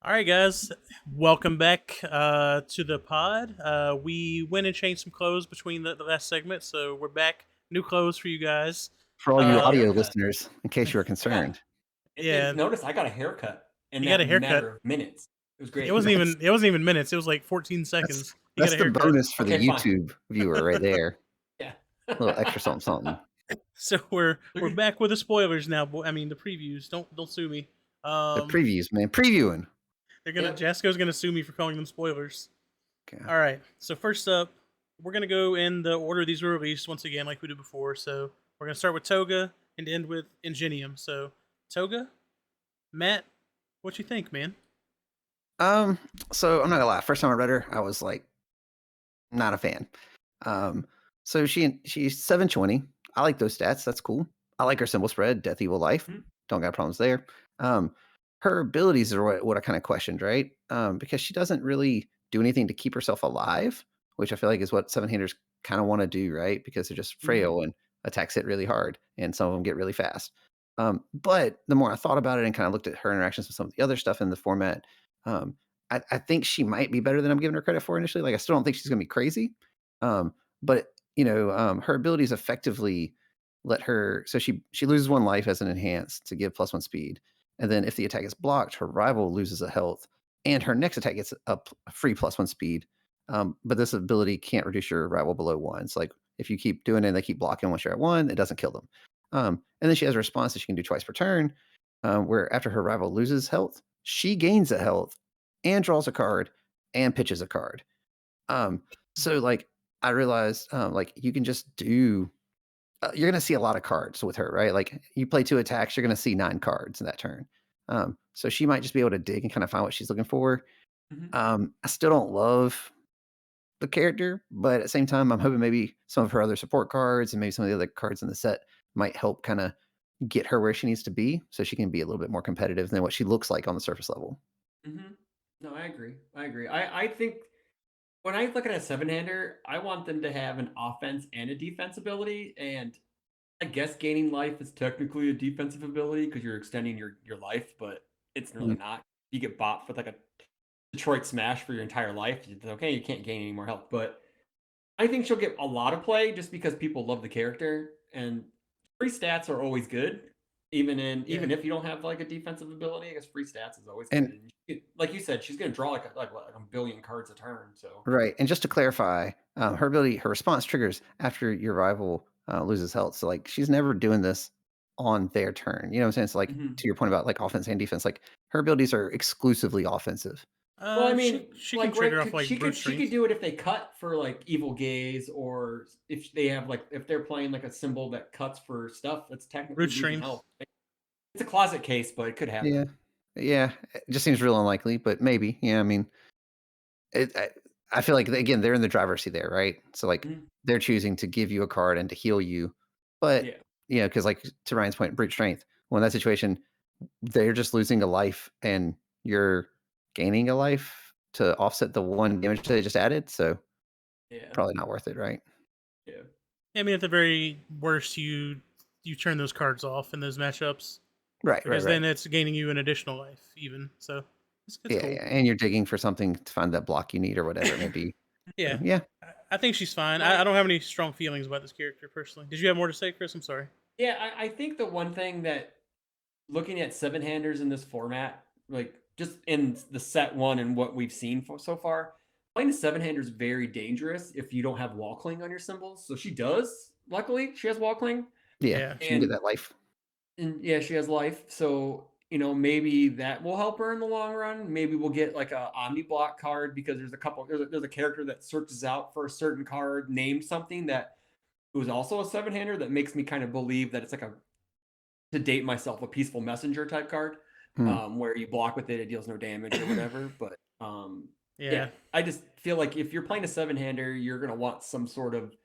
All right, guys, welcome back to the pod. We went and changed some clothes between the last segment, so we're back. New clothes for you guys. For all I you got a audio haircut. listeners, in case you are I got concerned. and Yeah, notice I got a haircut in he got a that haircut. matter of minutes. It was It great. wasn't That's even it wasn't even minutes. It was like 14 that's seconds. He got that's a the haircut. bonus for the Okay, fine. YouTube viewer right there. Yeah. A little extra something, something. So we're Look at back with the spoilers now. I mean the previews. Don't sue me. The Um, previews, man. Previewing. they're gonna yep. Jasco's gonna sue me for calling them spoilers. Okay. All right. So first up, we're gonna go in the order these were released once again, like we did before. So we're gonna start with Toga and end with Ingenium. So Toga, Matt, what you think, man? Um, so I'm not gonna lie. First time I read her, I was like not a fan. So she's 720. I like those stats. That's cool. I like her symbol spread, Death Evil Life. Mhm. Don't got problems there. Her abilities are what I kind of questioned, right? Because she doesn't really do anything to keep herself alive, which I feel like is what seven handers kind of want to do, right? Because they're just Mhm. frail and attacks hit really hard, and some of them get really fast. But the more I thought about it and kind of looked at her interactions with some of the other stuff in the format, um, I think she might be better than I'm giving her credit for initially. Like I still don't think she's gonna be crazy. But her abilities effectively let her so she loses one life as an enhance to give +1 speed. And then if the attack is blocked, her rival loses a health, and her next attack gets a free +1 speed. But this ability can't reduce your rival below one. So like if you keep doing it and they keep blocking once you're at one, it doesn't kill them. And then she has a response that she can do twice per turn, where after her rival loses health, she gains a health and draws a card and pitches a card. Um, so like I realized like you can just do you're gonna see a lot of cards with her, right? Like you play two attacks, you're gonna see 9 cards in that turn. So she might just be able to dig and kind of find what she's looking for. Mhm. I still don't love the character, but at the same time, I'm hoping maybe some of her other support cards and maybe some of the other cards in the set might help kind of get her where she needs to be so she can be a little bit more competitive than what she looks like on the surface level. Mhm. No, I agree. I agree. I think when I look at a seven-hander, I want them to have an offense and a defense ability, and I guess gaining life is technically a defensive ability because you're extending your life, but it's really Mm. not. You get bought with like a Detroit Smash for your entire life. It's okay, you can't gain any more health, but I think she'll get a lot of play just because people love the character, and free stats are always good. Yeah. Even if you don't have like a defensive ability, I guess free stats is always good. And And like you said, she's gonna draw like a billion cards a turn. So right, and just to clarify, her response triggers after your rival, loses health, so, like, she's never doing this on their turn, you know what I'm saying? So, like, mhm. to your point about, like, offense and defense, like, her abilities are exclusively offensive. Well, I She mean, she can like trigger right, off like brute she could strength. do it if they cut for like evil gaze, or if they have like if they're playing like a symbol that cuts for stuff that's technically Brute losing strength. health. It's a closet case, but it could Yeah. happen. Yeah, it just seems real unlikely, but maybe, yeah, I mean, it I feel like, again, they're in the driver's seat there, right? So, like, Mhm. they're choosing to give you a card and to heal you, but, Yeah. because like, to Ryan's point, brute strength, well, in that situation, they're just losing a life and you're gaining a life to offset the 1 damage they just added, so Yeah. probably not worth it, right? Yeah. I mean, at the very worst, you turn those cards off in those matchups Right, right, because right. then it's gaining you an additional life, even. So it's Yeah, cool. yeah, and you're digging for something to find that block you need or whatever it may be. So, Yeah, yeah. I think she's fine. I Well, don't have any strong feelings about this character personally. Did you have more to say, Chris? I'm sorry. yeah, I think the one thing that looking at seven handers in this format, like just in the set one and what we've seen so far, playing a seven hander is very dangerous if you don't have wall cling on your symbols. So she does. Luckily, she has wall cling, Yeah, Yeah, she can get and that life. yeah, she has life. So maybe that will help her in the long run. Maybe we'll get like a omni block card because there's a character that searches out for a certain card named something that was also a seven hander that makes me kind of believe that it's like a to date myself, a peaceful messenger type card, Hmm. where you block with it, it deals no damage or whatever. But yeah, yeah, I just feel like if you're playing a seven hander, you're gonna want some sort of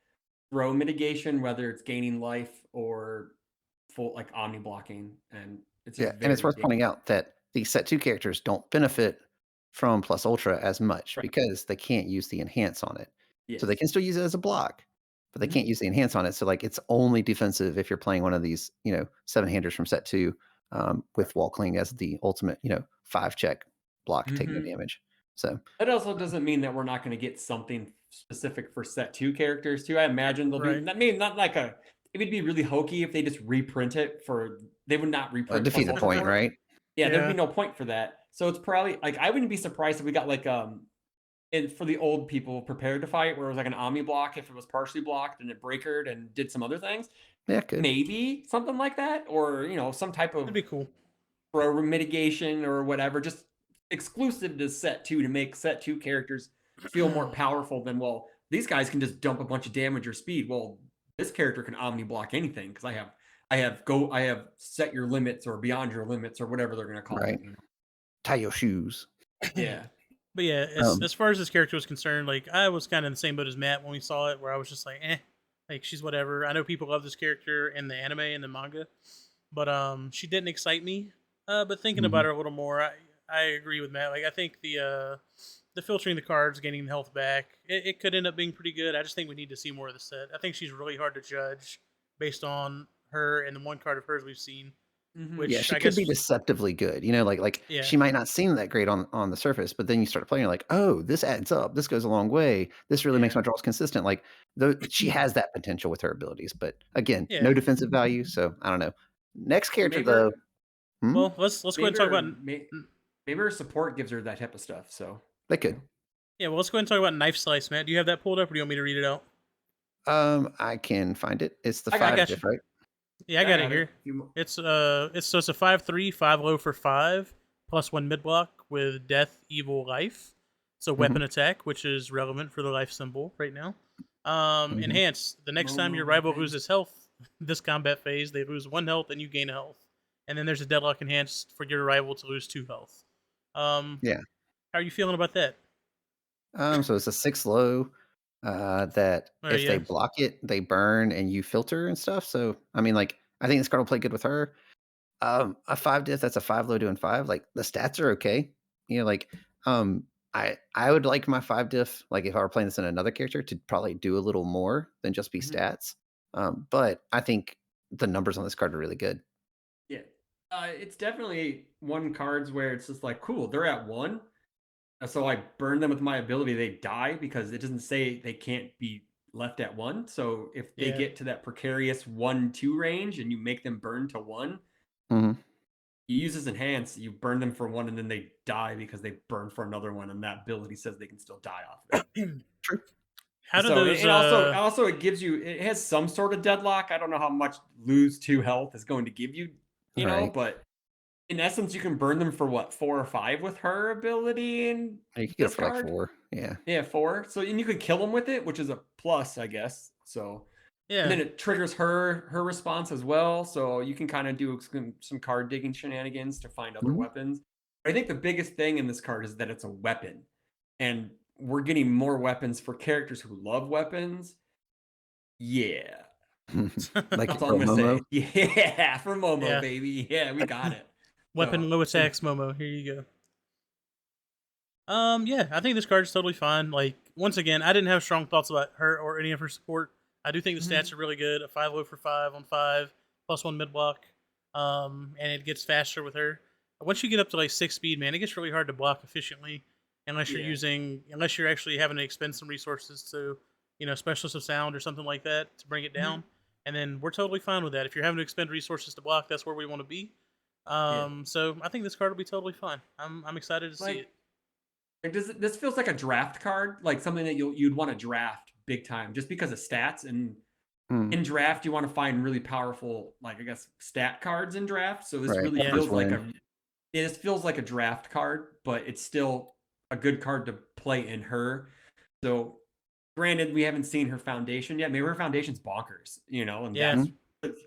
throw mitigation, whether it's gaining life or full like omni blocking, and it's just Yeah, and it's very worth dangerous. pointing out that these set 2 characters don't benefit from Plus Ultra as much Right. because they can't use the enhance on it. So they Yes. can still use it as a block, but they can't Mhm. use the enhance on it. So, like, it's only defensive if you're playing one of these, seven-handers from set 2, with Right. Wall Cling as the ultimate, 5 check block, take no Mhm. damage. So That also doesn't mean that we're not gonna get something specific for set 2 characters too. I imagine they'll do Right. not maybe not like a it would be really hokey if they just reprint it for they would not reprint defeat plus the ultra point, force. right? Yeah, there'd be Yeah. no point for that. So it's probably like I wouldn't be surprised if we got like and for the old people prepared to fight where it was like an omni block if it was partially blocked and it breakered and did some other things. Yeah, good. Maybe something like that, or some type That'd of be cool. throw mitigation or whatever, just exclusive to set 2 to make set 2 characters feel more powerful than, well, these guys can just dump a bunch of damage or speed. Well, this character can omni block anything because I have set your limits or beyond your limits or whatever they're gonna call Right. it. Tie your shoes. Yeah. But yeah, Um, as far as this character was concerned, like I was kind of in the same boat as Matt when we saw it, where I was just like, like she's whatever. I know people love this character in the anime and the manga, but she didn't excite me. But thinking about mhm. her a little more, I agree with Matt. Like I think the filtering the cards, getting the health back, it could end up being pretty good. I just think we need to see more of the set. I think she's really hard to judge based on her and the one card of hers we've seen, Mhm. Yeah, which she I could be guess deceptively good. Like yeah, she might not seem that great on the surface, but then you start playing, you're like, oh, this adds up. This goes a long way. This really makes Yeah. my draws consistent. Like she has that potential with her abilities, but again, yeah. no defensive value. So I don't know. Next character Maybe though, her hmm, Well, let's go ahead and maybe talk her about. may maybe her support gives her that type of stuff, so, they you could. know. Yeah, well, let's go ahead and talk about Knife Slice, Matt. Do you have that pulled up, or do you want me to read it out? I can find it. It's the I five got you. diff, right? Yeah, I I got it got it. here. You mo It's a 5/3, 5 low for 5, +1 mid block with Death, Evil, Life. So Hmm. weapon attack, which is relevant for the life symbol right now. Hmm. Enhance. The next time your Momo rival weapon. loses health, this combat phase they lose 1 health and you gain a health. And then there's a deadlock enhanced for your rival to lose 2 health. Um, Yeah. how are you feeling about that? So it's a 6 low. That Oh if they yeah, block it, they burn and you filter and stuff. So I mean, like I think this card will play good with her. A 5 diff, that's a 5 low doing 5, like, the stats are okay. You know, like, um, I would like my 5 diff, like, if I were playing this in another character to probably do a little more than just be Mhm. stats. But I think the numbers on this card are really good. Yeah. It's definitely one cards where it's just like, cool, they're at 1, so I burn them with my ability, they die because it doesn't say they can't be left at 1, so if they yeah. get to that precarious 1-2 range and you make them burn to 1, Mhm. you use this enhance, you burn them for 1 and then they die because they burn for another one, and that ability says they can still die off of it. True. How do So those and also it gives you it has some sort of deadlock. I don't know how much lose 2 health is going to give you, Right. but in essence, you can burn them for what, 4 or 5 with her ability in You could get it this for, like, card? 4. Yeah. Yeah, 4. So and you could kill them with it, which is a plus, I guess. So and yeah. then it triggers her response as well. So you can kind of do some card digging shenanigans to find other Mhm. weapons. But I think the biggest thing in this card is that it's a weapon. And we're getting more weapons for characters who love weapons. Yeah. Like That's all I'm Pro gonna say. Momo. Yeah, for Momo, Yeah. baby. Yeah, we got it. Weapon So low so attacks, Momo. Here you go. Yeah, I think this card is totally fine. Like once again, I didn't have strong thoughts about her or any of her support. I do think the stats mhm, are really good. A 5 low for 5 on 5, +1 mid block. And it gets faster with her. Once you get up to like 6 speed, man, it gets really hard to block efficiently yeah, unless you're actually having to expend some resources to, specialist of sound or something like that to bring it mhm, down. And then we're totally fine with that. If you're having to expend resources to block, that's where we want to be. yeah. So I think this card will be totally fine. I'm excited to see Like it. this feels like a draft card, like something that you'd want to draft big time just because of stats. And Mm. in draft, you want to find really powerful, like I guess, stat cards in draft. So this Right. really Yeah. First feels like win. a this feels like a draft card, but it's still a good card to play in her. So granted, we haven't seen her foundation yet. Maybe her foundation's bonkers, and Yeah. that's Mhm.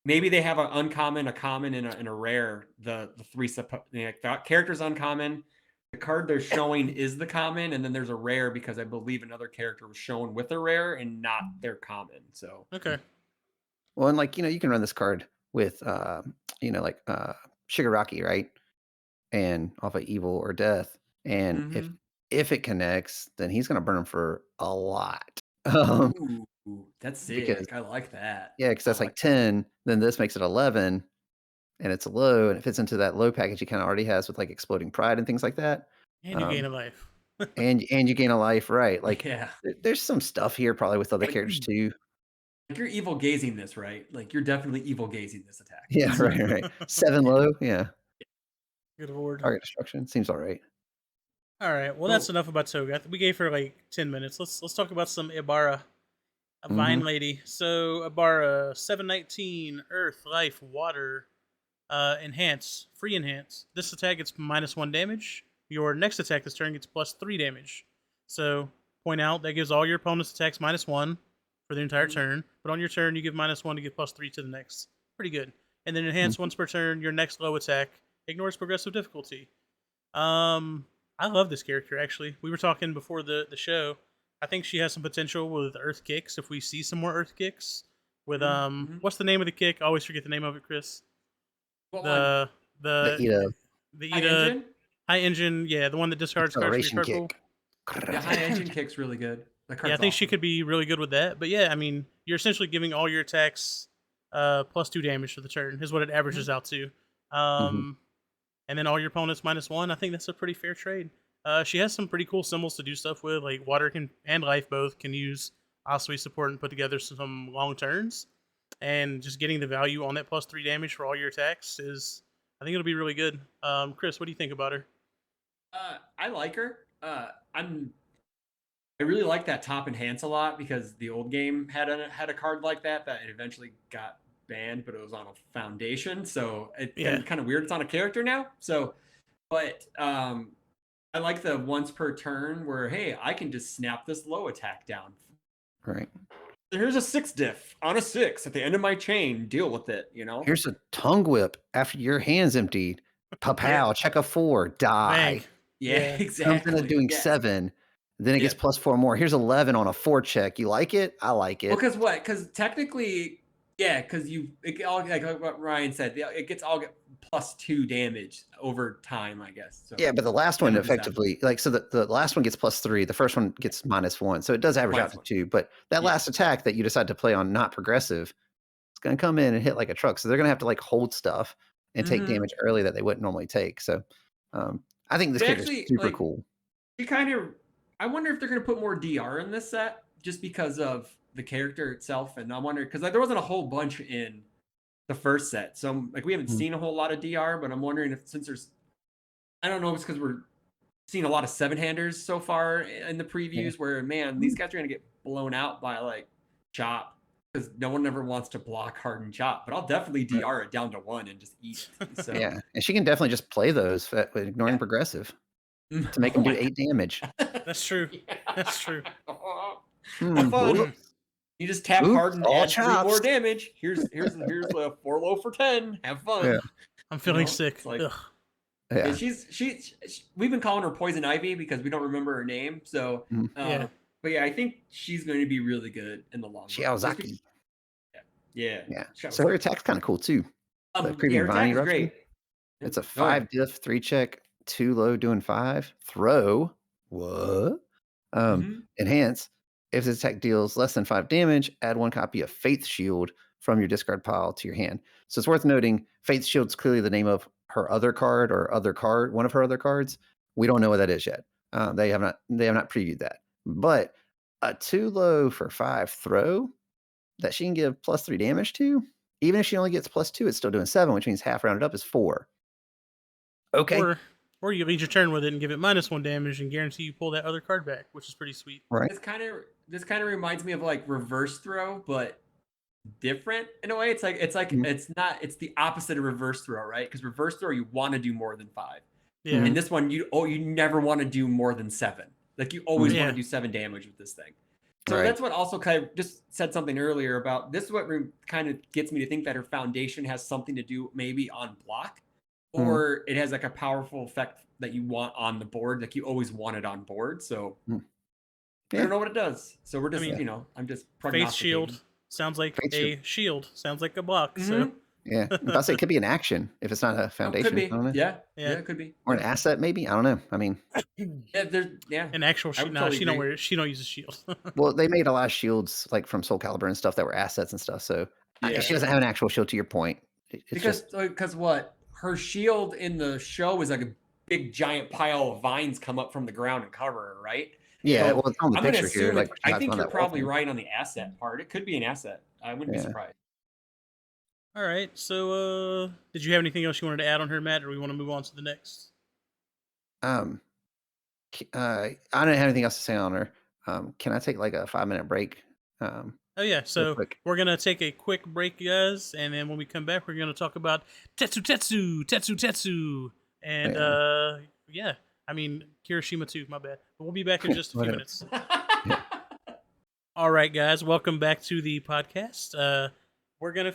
maybe they have an uncommon, a common, and a rare. The three the character's uncommon. The card they're showing is the common, and then there's a rare because I believe another character was shown with a rare and not their common. So Okay. Well, and, like, you can run this card with, like, Shigaraki, right? And off of evil or death. And mhm. if it connects, then he's gonna burn him for a lot. Ooh, that's Because sick. I like that. yeah, because I that's like like that. 10, then this makes it 11. and it's low, and it fits into that low package he kind of already has with like exploding pride and things like that. And you gain Um, a life. and you gain a life, right? Like Yeah. there's some stuff here probably with other Like, characters too. like you're evil gazing this, right? Like you're definitely evil gazing this attack. Yeah, right, right. 7 low, yeah. Good lord. Target destruction seems all right. All right. Well, that's So enough about Toga. We gave her like 10 minutes. Let's talk about some Ibara, a vine Mhm. lady. So Ibara 719 Earth, Life, Water, enhance, free enhance. This attack gets -1 damage. Your next attack this turn gets +3 damage. So point out that gives all your opponent's attacks -1 for the entire Mhm. turn. But on your turn, you give -1 to get +3 to the next. Pretty good. And then enhance Mhm. once per turn. Your next low attack ignores progressive difficulty. I love this character actually. We were talking before the show. I think she has some potential with Earth Kicks if we see some more Earth Kicks. With Mhm. what's the name of the kick? I always forget the name of it, Chris. What one? The The the Ida the High Ida engine? high engine, yeah, the one that discards cards for your acceleration card pool. kick. Yeah, high engine kick's really good. That Yeah, I card's think she awesome. could be really good with that. But yeah, I mean, you're essentially giving all your attacks +2 damage for the turn is what it averages Mhm. out to. Mhm. Um, and then all your opponents -1. I think that's a pretty fair trade. She has some pretty cool symbols to do stuff with, like water can and life both can use osprey support and put together some long turns. And just getting the value on that +3 damage for all your attacks is, I think it'll be really good. Chris, what do you think about her? I like her. I really like that top enhance a lot because the old game had a card like that it eventually got banned, but it was on a foundation, so it's Yeah, kind of weird. It's on a character now, so but I like the once per turn where hey, I can just snap this low attack down. Right. Here's a 6 diff on a 6 at the end of my chain. Deal with it, you know. Here's a tongue whip after your hand's emptied. Yeah, Pow, check a 4, bang. die. yeah, Yeah, Comes in at exactly. doing Yeah, 7, then it yeah. gets +4 more. Here's 11 on a 4 check. You like it? I like Well, it. because what? Because technically, yeah, because it all like what Ryan said, it gets all get +2 damage over time, I guess. So Yeah, but the last one averages out effectively, like, so the last one gets +3, the first one gets -1, so it does average out to -1. 2, but that Yeah. last attack that you decide to play on not progressive, it's gonna come in and hit like a truck, so they're gonna have to, like, hold stuff and take Mm-hmm. damage early that they wouldn't normally take, so, I think this But character's actually, super like, cool. she kind of. I wonder if they're gonna put more DR in this set just because of the character itself, and I wonder because like, there wasn't a whole bunch in the first set, so like we haven't Mhm. seen a whole lot of DR, but I'm wondering if since there's, I don't know, if it's because we're seen a lot of seven handers so far in the Yeah. previews where man these guys are going to get blown out by like chop because no one ever wants to block hard and chop, but I'll definitely Right. dr it down to 1 and just eat it. So Yeah, and she can definitely just play those with ignoring yeah. progressive to make Oh them do my 8 damage. god. that's true. That's Yeah. true. Have fun. Mm. Whoops. You just tap Oops, hard and all add 3 more chops. damage. Here's a 4 low for 10. Have Yeah, fun. I'm You feeling know, sick. it's like Ugh. yeah, yeah. we've been calling her Poison Ivy because we don't remember her name. So, Mhm. Yeah. but yeah, I think she's going to be really good in the long run. Shiozaki. Yeah, Yeah. Shout So her out. attack's kinda cool too. The Yeah, creeping her vine attack is eruption. great. Yeah. It's a Oh yeah. 5 diff, 3 check, 2 low doing 5. Throw. What? Hmm. Enhance. If this attack deals less than 5 damage, add 1 copy of Faith Shield from your discard pile to your hand. So it's worth noting, Faith Shield's clearly the name of her other card or other card, one of her other cards. We don't know what that is yet. They have not previewed that. But a 2 low for 5 throw that she can give +3 damage to, even if she only gets +2, it's still doing 7, which means half rounded up is 4. Okay. Or you lead your turn with it and give it -1 damage and guarantee you pull that other card back, which is pretty sweet. Right. This kind of reminds me of like reverse throw, but different in a way. Mhm. It's the opposite of reverse throw, right? Because reverse throw you want to do more than 5. Yeah. In Mhm. this one, you never want to do more than 7. Like you always Mhm. want Yeah. to do 7 damage with this thing. So Right. that's what also kind of just said something earlier about this. Is what kind of gets me to think that her foundation has something to do maybe on block, Mhm. or it has like a powerful effect that you want on the board, like you always want it on board. So Mm. we Yeah. don't know what it does. So we're I just, mean, I'm just Faith prognosticating. Shield sounds like Faith Shield. a shield. Sounds like a block. So Mm-hmm. Yeah. I'm about to say it could be an action if it's not a Oh, could foundation. I be. don't know. Yeah. yeah. Yeah, it could be. Or an Yeah. asset, maybe. I don't know. I mean, Yeah, yeah. An actual I shield. would Nah, totally she don't agree. wear it. She don't use a shield. well, they made a lot of shields like from Soul Calibur and stuff that were assets and stuff. So Yeah. she doesn't have an actual shield. To your point, It's just Because what her shield in the show is like a big giant pile of vines come up from the ground and cover her, right? yeah. So Well, it's on the I'm gonna picture here. assume Like it's. she I has think on you're that wall probably thing. right on the asset part. It could be an asset. I wouldn't be Yeah. surprised. All right. So, did you have anything else you wanted to add on her, Matt, or we want to move on to the next? Um, I don't have anything else to say on her. Can I take like a 5-minute break? Oh yeah. Real So quick. we're gonna take a quick break, guys, and then when we come back, we're gonna talk about Tetsutetsu, and Yeah. yeah. I mean Kirishima too. My bad. But we'll be back in just a few Whatever. minutes. Yeah. All right, guys, welcome back to the podcast. We're gonna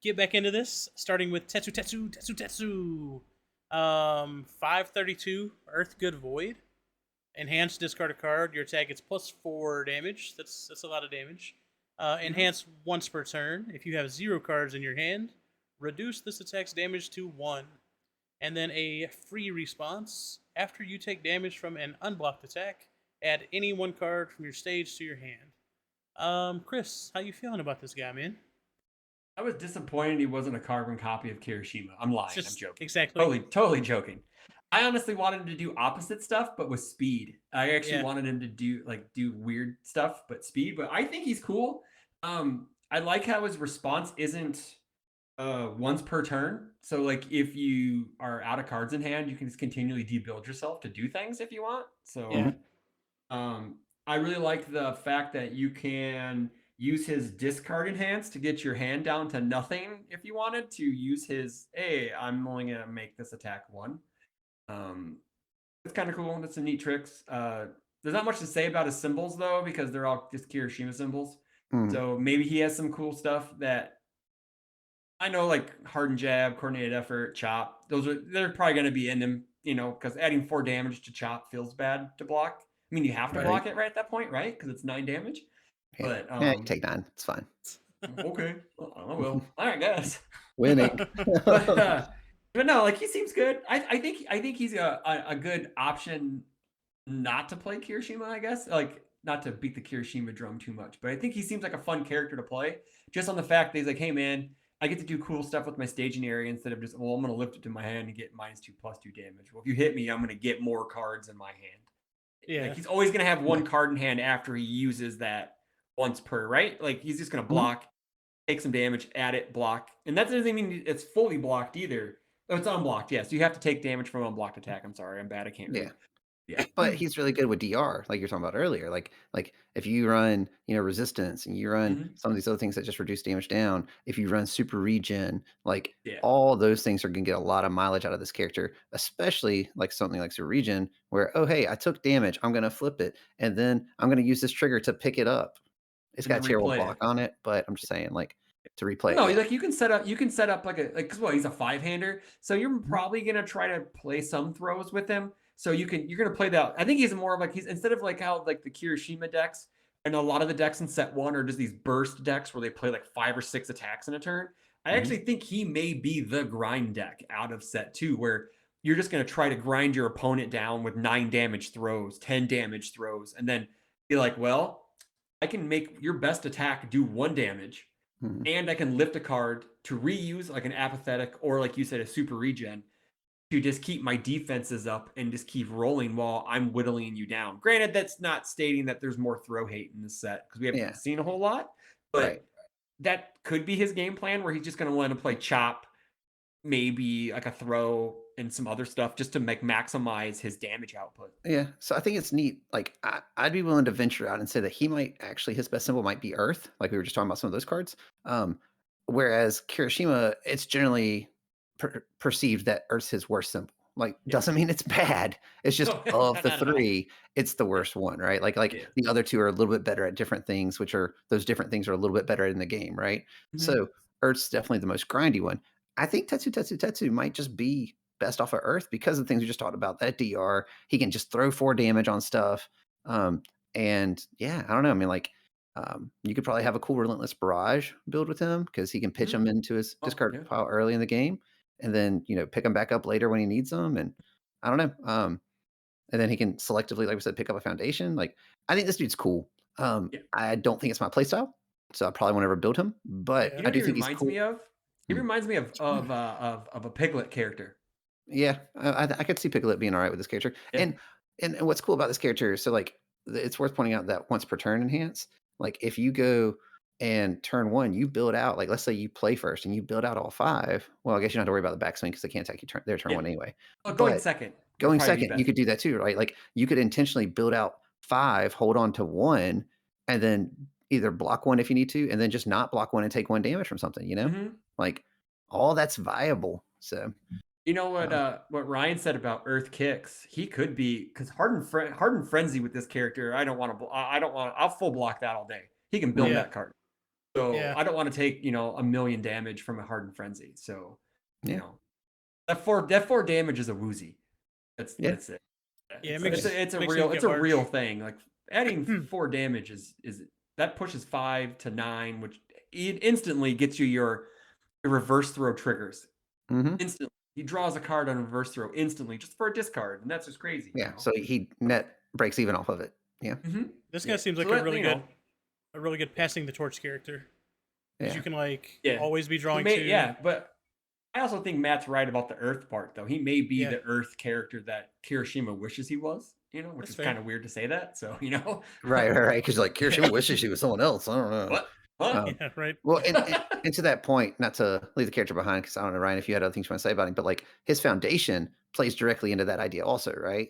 get back into this, starting with Tetsutetsu. 532 Earth Good Void. Enhance, discard a card. Your attack gets +4 damage. That's a lot of damage. Enhance once per turn. If you have 0 cards in your hand, reduce this attack's damage to 1. And then a free response. After you take damage from an unblocked attack, add any 1 card from your stage to your hand. Chris, how you feeling about this guy, man? I was disappointed he wasn't a carbon copy of Kirishima. I'm lying. I'm joking. Exactly. Totally joking. I honestly wanted him to do opposite stuff, but with speed. I actually Yeah. wanted him to do weird stuff, but speed. But I think he's cool. I like how his response isn't once per turn. So like if you are out of cards in hand, you can just continually debuild yourself to do things if you want. So Yeah. I really like the fact that you can use his discard enhance to get your hand down to nothing if you wanted to use his, hey, I'm only gonna make this attack 1. It's kind of cool. That's some neat tricks. There's not much to say about his symbols though, because they're all just Kirishima symbols. Mhm. So maybe he has some cool stuff that I know, like hardened jab, coordinated effort, chop. They're probably going to be in him, because adding 4 damage to chop feels bad to block. I mean, you have to Right. block it right at that point, right? Because it's 9 damage. Yeah. But Yeah, you take 9. It's fine. okay, well, I will. All right, guys. Winning. But no, like he seems good. I think he's a good option not to play Kirishima, I guess. Like not to beat the Kirishima drum too much, but I think he seems like a fun character to play just on the fact that he's like, hey man, I get to do cool stuff with my staging area instead of just, well, I'm gonna lift it to my hand and get -2/+2 damage. Well, if you hit me, I'm gonna get more cards in my hand. Yeah. Like he's always gonna have 1 card in hand after he uses that once per, right? Like he's just gonna block, take some damage, add it, block. And that doesn't mean it's fully blocked either. Oh, it's unblocked, yes. You have to take damage from unblocked attack. I'm sorry, I'm bad. I can't read. Yeah. Yeah. But he's really good with DR, like you're talking about earlier. Like if you run, resistance and you run some of these other things that just reduce damage down, if you run super regen, like Yeah. all those things are gonna get a lot of mileage out of this character, especially like something like super regen, where oh hey, I took damage, I'm gonna flip it, and then I'm gonna use this trigger to pick it up. It's And got then a terrible replay block it. on it, but I'm just saying, like to replay No, it. Yeah. like you can set up like because well, he's a 5-hander, so you're probably gonna try to play some throws with him. So you're gonna play that. I think he's more of like he's instead of like how like the Kirishima decks and a lot of the decks in set 1 are just these burst decks where they play like 5 or 6 attacks in a turn. I actually think he may be the grind deck out of set 2, where you're just gonna try to grind your opponent down with 9 damage throws, 10 damage throws, and then be like, well, I can make your best attack do 1 damage. Mhm. And I can lift a card to reuse like an apathetic or like you said, a super regen to just keep my defenses up and just keep rolling while I'm whittling you down. Granted, that's not stating that there's more throw hate in this set because we haven't Yeah. seen a whole lot, but Right. that could be his game plan where he's just going to want to play chop, maybe like a throw and some other stuff just to maximize his damage output. Yeah, so I think it's neat. Like I'd be willing to venture out and say that he might actually his best symbol might be Earth, like we were just talking about some of those cards. Whereas Kirishima, it's generally perceived that Earth's his worst symbol. Like Yeah. doesn't mean it's bad. It's just No, of the not at all. 3, it's the worst one, right? Like Yeah. the other 2 are a little bit better at different things, which are those different things are a little bit better in the game, right? So Earth's definitely the most grindy one. I think Tetsu might just be best off of Earth because of the things we just talked about. That DR, he can just throw 4 damage on stuff. And yeah, I don't know. I mean, like, you could probably have a cool Relentless Barrage build with him because he can pitch them into his Oh, discard yeah. pile early in the game, and then pick them back up later when he needs them. And I don't know. And then he can selectively, like we said, pick up a foundation. Like, I think this dude's cool. Yeah. I don't think it's my playstyle, so I probably won't ever build him. But Yeah. You I know what do he think he's reminds cool. me of? He reminds me of a Piglet character. Yeah, I could see Piglet being all right with this character. Yeah. And what's cool about this character, so like it's worth pointing out that once per turn enhance, like if you go and turn one, you build out, like let's say you play first and you build out all five. Well, I guess you don't have to worry about the backswing because they can't attack you their turn Yeah. one anyway. Well, going But second would going probably be second, you best. could do that too, right? Like you could intentionally build out five, hold on to one, and then either block one if you need to, and then just not block one and take one damage from something, you know? Mhm. Like all that's viable. So You know um, what Ryan said about Earth Kicks? He could be because Hardened Frenzy with this character. I don't want to. I don't want. I'll full block that all day. He can build Yeah. that card. So Yeah. I don't want to take a million damage from a Hardened Frenzy. So Yeah. that four damage is a woozy. That's Yeah. it. Yeah, It's a makes real it it's a get real large. thing. Like adding 4 damage is that pushes 5 to 9, which it instantly gets you your reverse throw triggers. hmm Instantly. He draws a card on reverse throw instantly just for a discard, and that's just crazy. Yeah. So he net breaks even off of it. Yeah. This guy seems like So a that, really good passing the torch character. Because Yeah. you can like Yeah. always be drawing He two. yeah, but I also think Matt's right about the Earth part, though. He may be Yeah. the Earth character that Kirishima wishes he was, which That's is fair. kind of weird to say that. So, Right. Because like Kirishima wishes she was someone else. I don't know. What? What? Yeah, right. Well, and to that point, not to leave the character behind, because I don't know, Ryan, if you had other things you want to say about him, but like his foundation plays directly into that idea, also, right?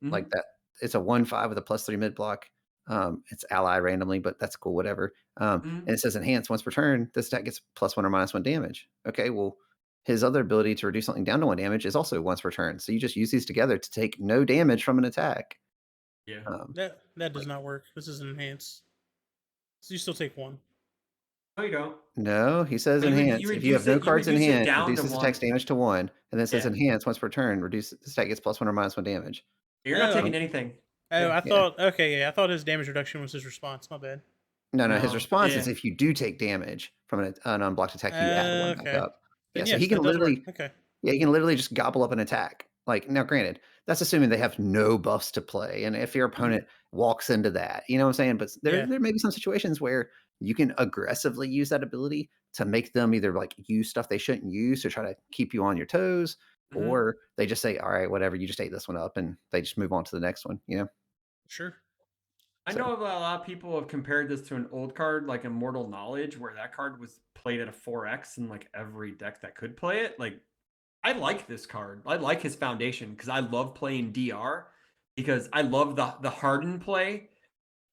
Like that, it's a 1/5 with a +3 mid block. It's ally randomly, but that's cool, whatever. And it says enhance once per turn. This attack gets +1 or -1 damage. Okay, well, his other ability to reduce something down to 1 damage is also once per turn. So you just use these together to take no damage from an attack. Yeah. That does not work. This is an enhance. So you still take one. No, you don't. No, he says You enhance. If you have no cards in reduce it hand, down to reduce this 1. attack's damage to 1, and then it says Yeah. enhance once per turn, reduce this attack gets +1 or -1 damage. You're not Oh, taking anything. Oh, Yeah. I thought okay, yeah, I thought his damage reduction was his response. My bad. No, his No, response is yeah. if you do take damage from an unblocked attack, you add 1 back Okay. up. Yeah, Then so yes, he can that does work. literally Okay. yeah, he can literally just gobble up an attack. Like, now granted, that's assuming they have no buffs to play, and if your opponent walks into that, you know what I'm saying? But Yeah. there may be some situations where you can aggressively use that ability to make them either, like, use stuff they shouldn't use to try to keep you on your toes, or they just say, "Alright, whatever, you just ate this one up," and they just move on to the next one, you know? Sure. I So know a lot of people have compared this to an old card like Immortal Knowledge, where that card was played at a 4x in like every deck that could play it. Like, I like this card. I like his foundation because I love playing DR because I love the harden play.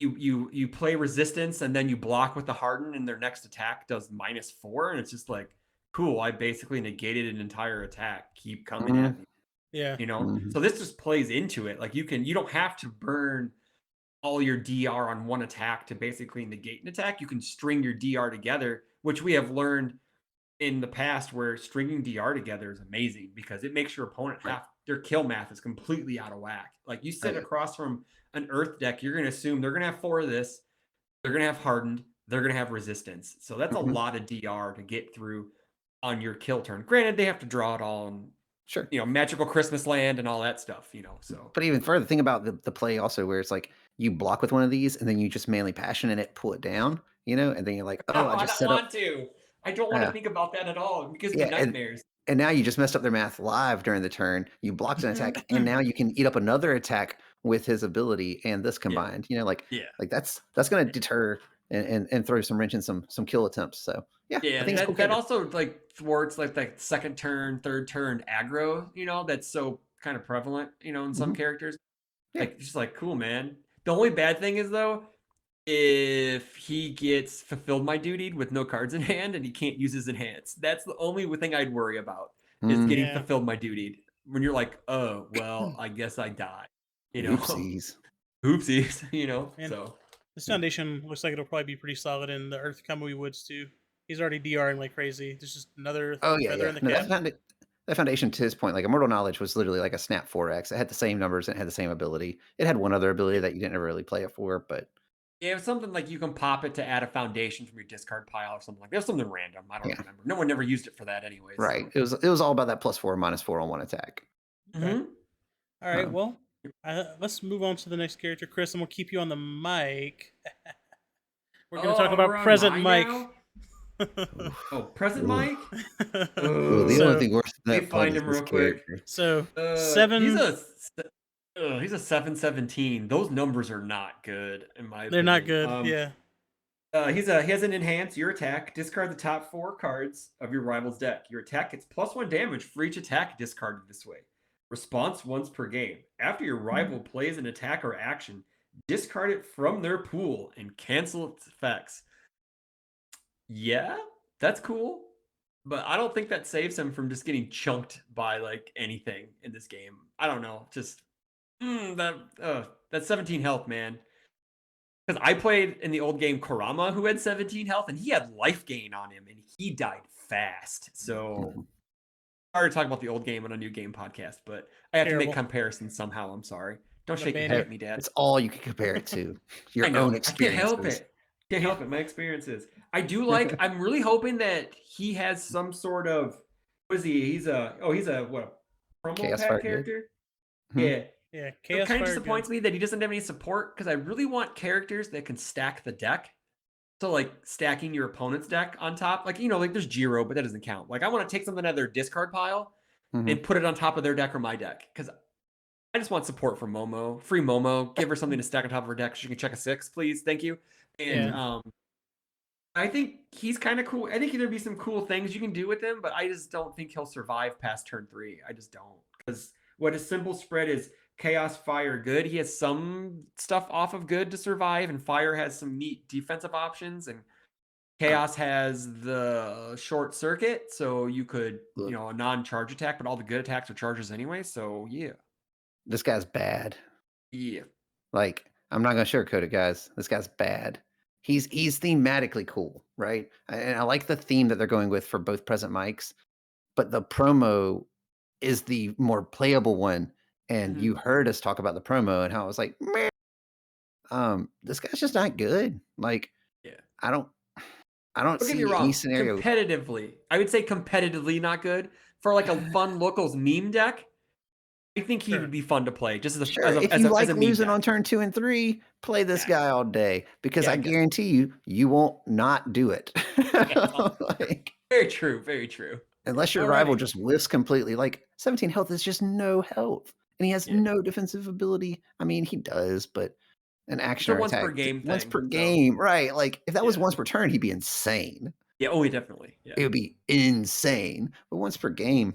You play resistance and then you block with the harden and their next attack does -4, and it's just like cool. I basically negated an entire attack. Keep coming at me. Yeah. Mhm. So this just plays into it. Like you don't have to burn all your DR on one attack to basically negate an attack. You can string your DR together, which we have learned in the past where stringing DR together is amazing because it makes your opponent their kill math is completely out of whack. Like you sit yeah. across from an Earth deck, you're going to assume they're going to have 4 of this, they're going to have hardened, they're going to have resistance. So that's Mhm. a lot of DR to get through on your kill turn. Granted, they have to draw it all and Sure. magical Christmas land and all that stuff, so. But even further, think about the play also where it's like you block with one of these and then you just manly passion in it, pull it down, and then you're like, No, "Oh, I I just don't set up." want to. I don't want to think about that at all. It gives me Yeah, nightmares. and now you just messed up their math live during the turn. You blocked an attack, and now you can eat up another attack with his ability and this combined. Like Yeah. that's gonna deter and throw some wrench in some kill attempts. So yeah, I Yeah, think it's cool. that also like thwarts like that second turn, third turn aggro, that's so kind of prevalent, in some Mhm. characters. Yeah. Like just like cool, man. The only bad thing is though, if he gets fulfilled my duty with no cards in hand and he can't use his enhance. That's the only thing I'd worry about is Mm. getting Yeah. fulfilled my duty. When you're like, oh well, I guess I die. Oopsies. Oopsies, And so this foundation looks like it'll probably be pretty solid in the Earth Kamui Woods too. He's already DRing like crazy. There's just another Oh yeah, feather yeah. in the No, cap. that foundation to his point, like Immortal Knowledge was literally like a snap 4x. It had the same numbers and it had the same ability. It had one other ability that you didn't ever really play it for, but yeah, it's something like you can pop it to add a foundation from your discard pile or something like that. There's something random. I don't Yeah. remember. No one never used it for that anyway. right. It was all about that +4 -4 on one attack. Okay. Mhm. All right. Um, Well, let's move on to the next character, Chris. I'm gonna keep you on the mic. We're gonna talk Oh, about we're on present mine Mike. now? Oh, present Oof. Mike. Ooh, the only So thing worse than Let that me pun find is him this real quick. character. so He's 7. a 717. Those numbers are not good in my They're not opinion. good. Yeah. He has an enhance your attack. Discard the top 4 cards of your rival's deck. Your attack gets +1 damage for each attack discarded this way. Response once per game. After your rival plays an attack or action, discard it from their pool and cancel its effects. Yeah, that's cool. But I don't think that saves him from just getting chunked by like anything in this game. I don't know. Just that's 17 health, man. Because I played in the old game Kurama, who had 17 health, and he had life gain on him, and he died fast. So Mhm. I already talked about the old game on a new game podcast, but I have to make Terrible. comparisons somehow. I'm sorry. Don't The shake your ban head you. at me, Dad. It's all you can compare it to. I Your know. own I can't help experiences. it. Can't help it. My experiences. I do like. I'm really hoping that he has some sort of. What is he? He's a what? A promo Chaos pack Fire Good. character. Hmm. Yeah. Yeah. It Chaos kind of Fire disappoints good. me that he doesn't have any support because I really want characters that can stack the deck. So like stacking your opponent's deck on top, like like there's Jiro, but that doesn't count. Like I want to take something out of their discard pile Mhm. and put it on top of their deck or my deck because I just want support from Momo, free Momo. Give her something to stack on top of her deck so she can check a 6, please, thank you. And Yeah. I think he's kind of cool. I think there'd be some cool things you can do with him, but I just don't think he'll survive past turn 3. I just don't because what his simple spread is chaos, fire, good. He has some stuff off of good to survive, and fire has some neat defensive options, and chaos has the short circuit, so you could Look, a non-charge attack, but all the good attacks are charges anyway. So yeah, this guy's bad. yeah, Like, I'm not gonna sugarcoat it, guys. This guy's bad. He's thematically cool, right? And I like the theme that they're going with for both present mics, but the promo is the more playable one. And you heard us talk about the promo and how I was like, meh. This guy's just not good. Like, yeah. I don't I don't Don't get me see any wrong. scenario. Competitively, I would say competitively not good. For like a fun locals meme deck, I think he Sure. would be fun to play just Sure, if you as like a meme losing deck. on turn 2 and 3, play this Exactly. guy all day because Yeah, I I guess. guarantee you, you won't not do it. Yeah, Like, very true. Very true. unless your rival Alrighty. just lifts completely, like 17 health is just no health, and he has Yeah. no defensive ability. I mean, he does, but an It's action a or once per attack game once thing. per So game, right? Like if that was yeah. once per turn, he'd be insane. Yeah. Oh, yeah, definitely. Yeah. It would be insane. But once per game,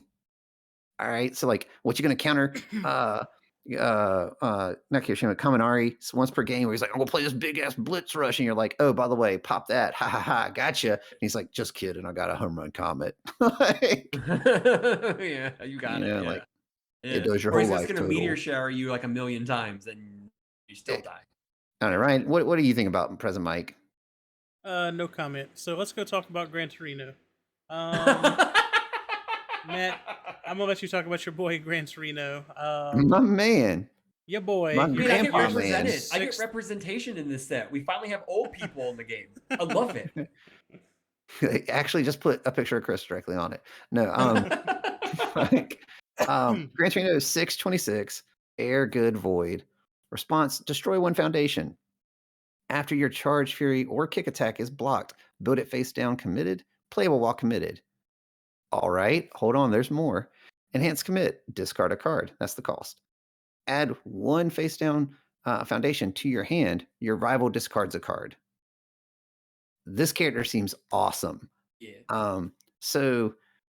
all right. So like, what you gonna counter? Not Kirishima, Kaminari. So once per game, where he's like, "I'm gonna play this big ass blitz rush," and you're like, "Oh, by the way, pop that, ha ha ha, gotcha." And he's like, "Just kidding, I got a home run comet." Like, Yeah, you got it. Yeah. like it Yeah. does your Or whole he's just life gonna meteor total. shower you like a million times and you still Eh, die. I don't know, Ryan. What do you think about present Mike? No comment. So let's go talk about Gran Torino. Um, Matt, I'm gonna let you talk about your boy Gran Torino. My man, Your boy. my Dude, I get grandpa man. represented. I get Sixth. representation in this set. We finally have old people in the game. I love it. Actually, just put a picture of Chris directly on it. No, like, Gran Torino 626, Air Good Void. Response: destroy one foundation. After your charge, fury, or kick attack is blocked, build it face down committed, playable while committed. All right, hold on, there's more. Enhance commit, discard a card. That's the cost. Add one face down foundation to your hand, your rival discards a card. This character seems awesome. Yeah. So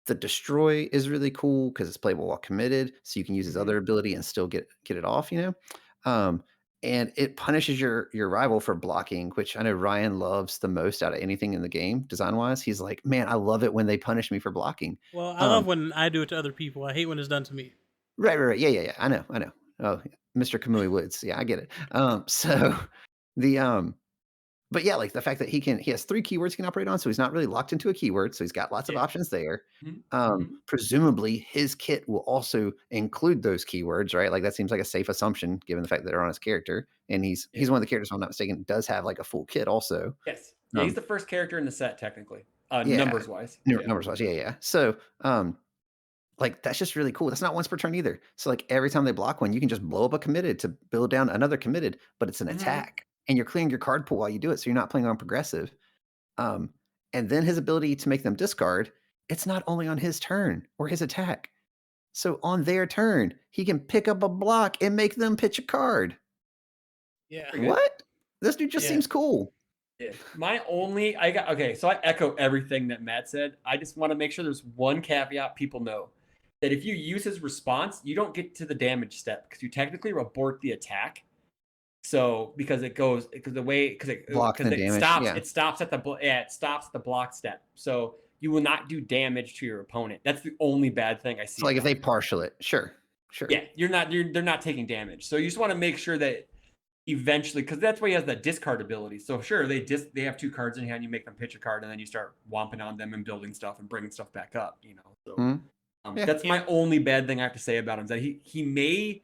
the destroy is really cool because it's playable while committed, so you can use his other ability and still get it off, you know. And it punishes your rival for blocking, which I know Ryan loves the most out of anything in the game, design wise. He's like, man, I love it when they punish me for blocking. Well, I love when I do it to other people. I hate when it's done to me. Right. Yeah. I know. Oh, Mr. Kamui Woods. Yeah, I get it. So the but yeah, like the fact that he has 3 keywords he can operate on, so he's not really locked into a keyword, so he's got lots of Yeah. options there. Mhm. Presumably his kit will also include those keywords, right? Like that seems like a safe assumption given the fact that they're on his character. And he's Yeah. one of the characters, if I'm not mistaken, does have like a full kit also. Yes. Yeah, he's Um, the first character in the set, technically. yeah, Numbers wise. Yeah. numbers wise, yeah. So like that's just really cool. That's not once per turn either. So like every time they block one, you can just blow up a committed to build down another committed, but it's an Mhm. attack. And you're clearing your card pool while you do it, so you're not playing on progressive. and then his ability to make them discard, it's not only on his turn or his attack. So on their turn, he can pick up a block and make them pitch a card. Yeah. Pretty good. What? This dude just Yeah. seems cool. Yeah. So I echo everything that Matt said. I just want to make sure there's one caveat people know that if you use his response, you don't get to the damage step because you technically abort the attack. So because it Block then damage, stops yeah. it stops at the block step. So you will not do damage to your opponent. That's the only bad thing I see. So like if about they it. partial it, sure. Yeah, they're not taking damage. So you just want to make sure that eventually, because that's why he has that discard ability. So sure, they have 2 cards in hand, you make them pitch a card, and then you start womping on them and building stuff and bringing stuff back up. So Mhm. Yeah. that's my only bad thing I have to say about him, is that he may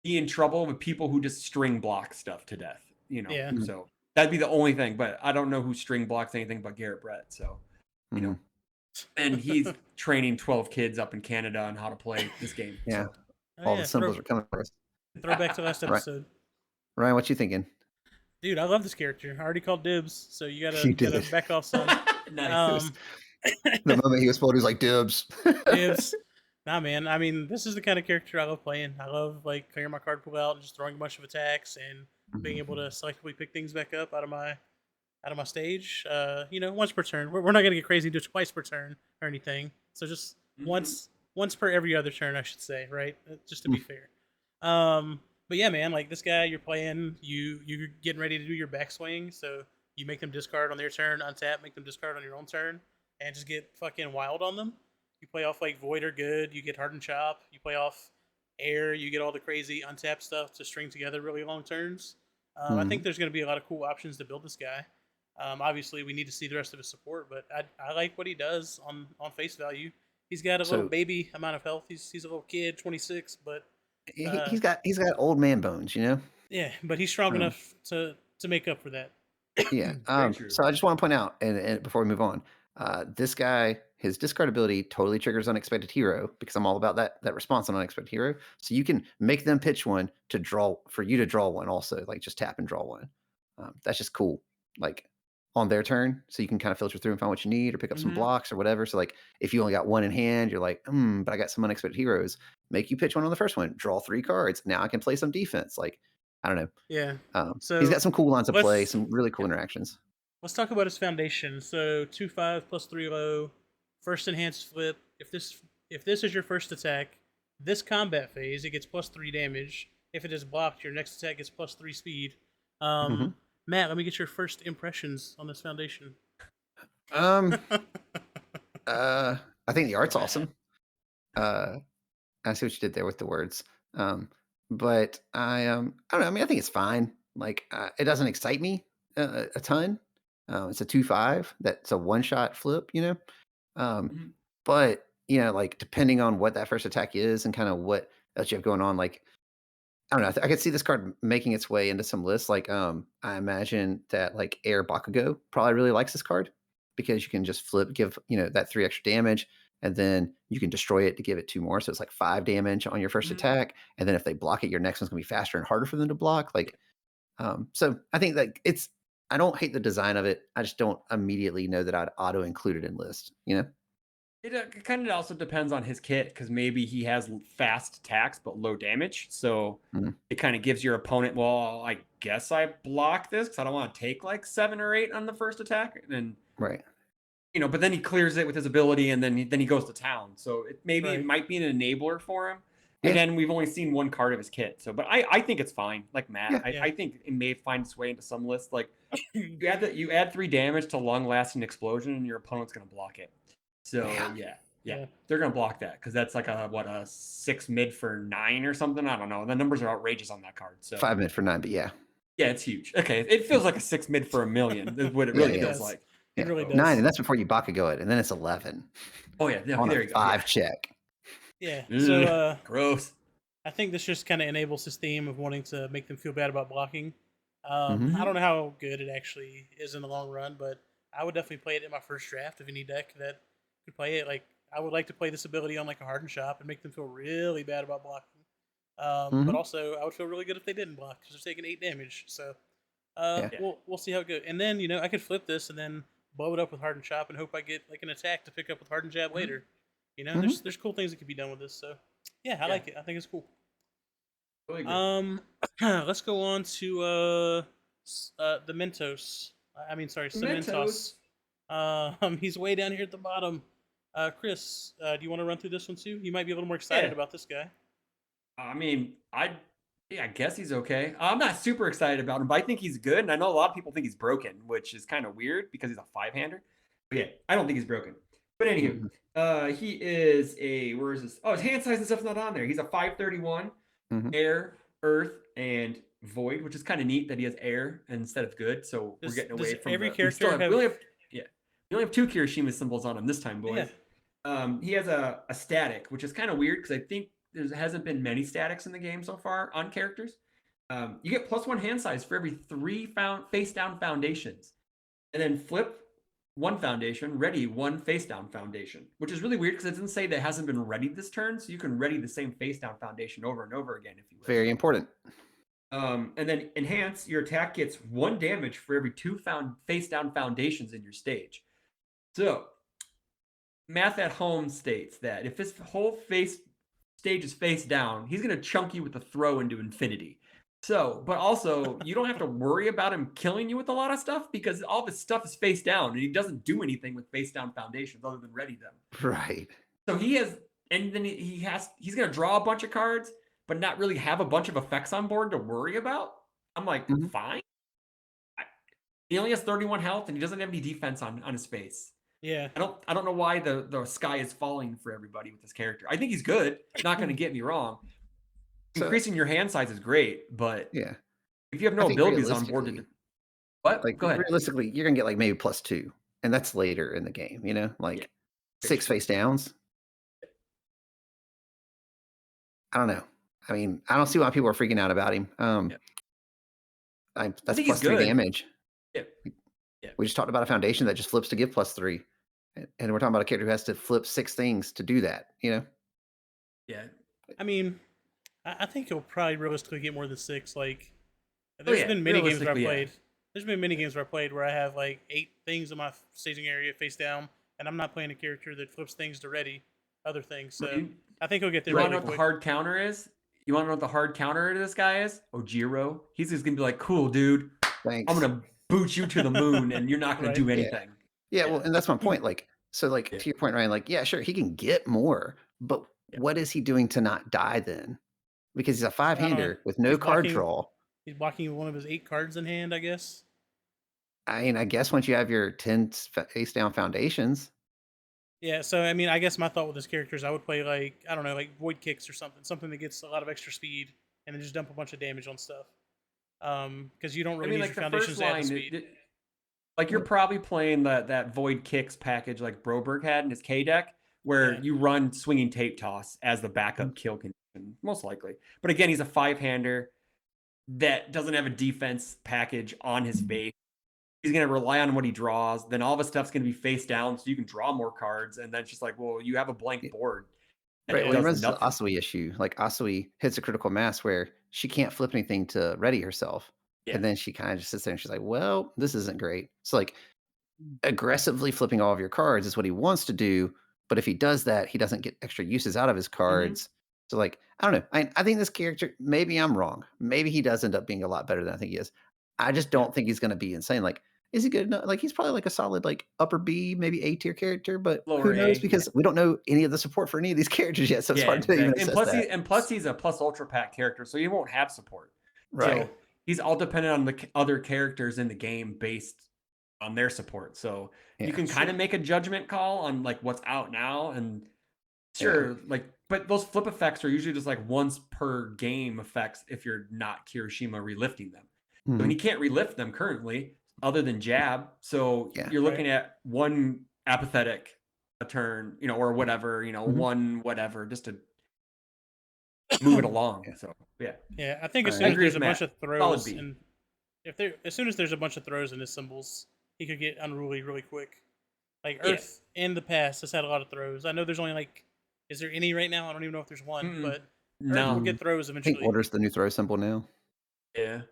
be in trouble with people who just string block stuff to death. Yeah. So that'd be the only thing. But I don't know who string blocks anything but Garrett Brett. So Mhm. and he's training 12 kids up in Canada on how to play this game. Yeah. So. Oh, All yeah, the symbols are coming for us. Throw back to last Right. episode. Ryan, what you thinking? Dude, I love this character. I already called dibs, so you gotta You did. back off some. Nice. The moment he was pulled, he was like, dibs. Dibs. Nah, man. I mean, this is the kind of character I love playing. I love like clearing my card pool out and just throwing a bunch of attacks and being able to selectively pick things back up out of my stage. Once per turn. We're not gonna get crazy and do it twice per turn or anything. So just once per every other turn, I should say, right? Just to be fair. But yeah, man, like this guy you're playing, you're getting ready to do your backswing, so you make them discard on their turn, untap, make them discard on your own turn, and just get fucking wild on them. You play off like Void or Good, you get Hardened Chop, you play off Air, you get all the crazy untap stuff to string together really long turns. I think there's going to be a lot of cool options to build this guy. Obviously, we need to see the rest of his support, but I like what he does on face value. He's got a little baby amount of health. He's a little kid, 26, but he's got old man bones, yeah, but he's strong enough to make up for that. Yeah. Very true. So I just want to point out, and before we move on, this guy, his discard ability totally triggers Unexpected Hero because I'm all about that response on Unexpected Hero. So you can make them pitch one for you to draw one also, like just tap and draw one. That's just cool. Like on their turn, so you can kind of filter through and find what you need or pick up some blocks or whatever. So like if you only got one in hand, you're like, but I got some Unexpected Heroes. Make you pitch one on the first one, draw 3 cards. Now I can play some defense. Like, I don't know. Yeah. So he's got some cool lines of play, let's- some really cool interactions. Let's talk about his foundation. So 2/5 plus 3 low, first enhanced flip. If this is your first attack, this combat phase, it gets plus 3 damage. If it is blocked, your next attack gets plus 3 speed. Matt, let me get your first impressions on this foundation. I think the art's awesome. I see what you did there with the words. But I don't know. I mean, I think it's fine. Like, it doesn't excite me a ton. It's a 2/5. That's a one-shot flip, But like depending on what that first attack is and kind of what else you have going on, like I don't know. I could see this card making its way into some lists. Like, I imagine that like Air Bakugo probably really likes this card because you can just give that 3 extra damage, and then you can destroy it to give it 2 more. So it's like 5 damage on your first attack, and then if they block it, your next one's gonna be faster and harder for them to block. Like, so I think that I don't hate the design of it. I just don't immediately know that I'd auto include it in list. It kind of also depends on his kit because maybe he has fast attacks but low damage. So it kind of gives your opponent, well, I guess I block this because I don't want to take like 7 or 8 on the first attack. And right. But then he clears it with his ability and then he goes to town. So it might be an enabler for him. Yeah. Again, we've only seen one card of his kit. So, but I think it's fine. Like Matt, Yeah. I think it may find its way into some list. Like you add 3 damage to long lasting explosion and your opponent's going to block it. So yeah, they're gonna block that because that's like a 6 mid for 9 or something. I don't know. The numbers are outrageous on that card. So 5 mid for 9, but yeah, it's huge. Okay, it feels like a 6 mid for a million. Is what it really feels like. It really does. 9, and that's before you Bakugo it, and then it's 11. Oh yeah, on there a you go. 5 check. Yeah. So gross. I think this just kind of enables his theme of wanting to make them feel bad about blocking. I don't know how good it actually is in the long run, but I would definitely play it in my first draft of any deck that could play it. Like, I would like to play this ability on like a Hardened Shop and make them feel really bad about blocking. But also, I would feel really good if they didn't block because they're taking 8 damage. So we'll see how it goes. And then I could flip this and then blow it up with Hardened Chop and hope I get like an attack to pick up with Hardened Jab later. You know, Mhm. there's cool things that can be done with this. So yeah, I Yeah. like it. I think it's cool. Really good. Let's go on to the Mentos. I mean, sorry, Cementos. He's way down here at the bottom. Chris, do you want to run through this one too? You might be a little more excited Yeah. about this guy. I mean, I guess he's okay. I'm not super excited about him, but I think he's good. And I know a lot of people think he's broken, which is kind of weird because he's a 5-hander. But yeah, I don't think he's broken. But anywho, he is a, where is this? Oh, his hand size and stuff's not on there. He's a 531, air, earth, and void, which is kind of neat that he has air instead of good. So we're getting away from every we character we only have 2 Kirishima symbols on him this time, boys. Yeah. He has a static, which is kind of weird because I think there hasn't been many statics in the game so far on characters. You get +1 hand size for every 3 face down foundations, and then flip 1 foundation, ready 1 face down foundation, which is really weird because it doesn't say that it hasn't been readied this turn, so you can ready the same face down foundation over and over again if you wish. Very important. And then enhance, your attack gets 1 damage for every 2 face down foundations in your stage. So math at home states that if his whole stage is face down, he's going to chunk you with a throw into infinity. So, but also, you don't have to worry about him killing you with a lot of stuff because all of his stuff is face down and he doesn't do anything with face down foundations other than ready them. Right. So he has, and then he's going to draw a bunch of cards, but not really have a bunch of effects on board to worry about. I'm like, fine. He only has 31 health and he doesn't have any defense on his face. Yeah. I don't know why the sky is falling for everybody with this character. I think he's good. Not going to get me wrong. Increasing your hand size is great, but yeah, if you have no abilities on board, what? Like, go ahead. Realistically, you're gonna get like maybe +2, and that's later in the game. You know, like 6 face downs. I don't know. I mean, I don't see why people are freaking out about him. That's +3 damage. Yeah. We just talked about a foundation that just flips to give +3, and we're talking about a character who has to flip 6 things to do that. You know. Yeah. I mean, I think he'll probably realistically get more than 6. Like, there's been many games where I played. There's been many games where I played where I have like 8 things in my staging area face down, and I'm not playing a character that flips things to ready other things. So I think he'll get there. You want to know what the hard counter is? You want to know what the hard counter to this guy is? Ojiro. He's just gonna be like, "Cool, dude. Thanks. I'm gonna boot you to the moon, and you're not gonna do anything." Yeah. Well, and that's my point. Like, so, like to your point, Ryan. Like, yeah, sure, he can get more, but what is he doing to not die then? Because he's a 5-hander with no card draw. He's blocking one of his 8 cards in hand, I guess. I mean, I guess once you have your 10 face down foundations. Yeah, so I mean, I guess my thought with this character is I would play like, I don't know, like Void Kicks or something that gets a lot of extra speed, and then just dump a bunch of damage on stuff. Because you don't really need your foundations to add the speed. Like you're probably playing that Void Kicks package like Broberg had in his K deck, where you run Swinging Tape Toss as the backup kill condition, most likely. But again, he's a 5-hander that doesn't have a defense package on his base. He's going to rely on what he draws. Then all of his stuff's going to be face down, so you can draw more cards. And then it's just like, well, you have a blank board. Right. Well, it runs the Asui issue. Like Asui hits a critical mass where she can't flip anything to ready herself. Yeah. And then she kind of just sits there and she's like, well, this isn't great. So like aggressively flipping all of your cards is what he wants to do. But if he does that, he doesn't get extra uses out of his cards. So like, I don't know. I think this character, maybe I'm wrong. Maybe he does end up being a lot better than I think he is. I just don't think he's going to be insane. Like, is he good enough? Like, he's probably like a solid, like upper B, maybe A tier character, but who knows? Because we don't know any of the support for any of these characters yet. So it's hard to even assess that. And plus, he's a plus ultra pack character, so he won't have support. Right. So he's all dependent on the other characters in the game based on their support. So you can kind of make a judgment call on like what's out now. And like, but those flip effects are usually just like once per game effects if you're not Kirishima relifting them. I mean, he can't relift them currently other than jab. So you're looking at 1 apathetic a turn, or whatever, one whatever, just to move it along. So yeah, I think as soon as there's a bunch of throws, and as soon as there's a bunch of throws in his symbols, he could get unruly really quick. Like Earth in the past has had a lot of throws. I know there's only like, is there any right now? I don't even know if there's one, but Earth will get throws eventually. I think Order's the new throw symbol now. Yeah.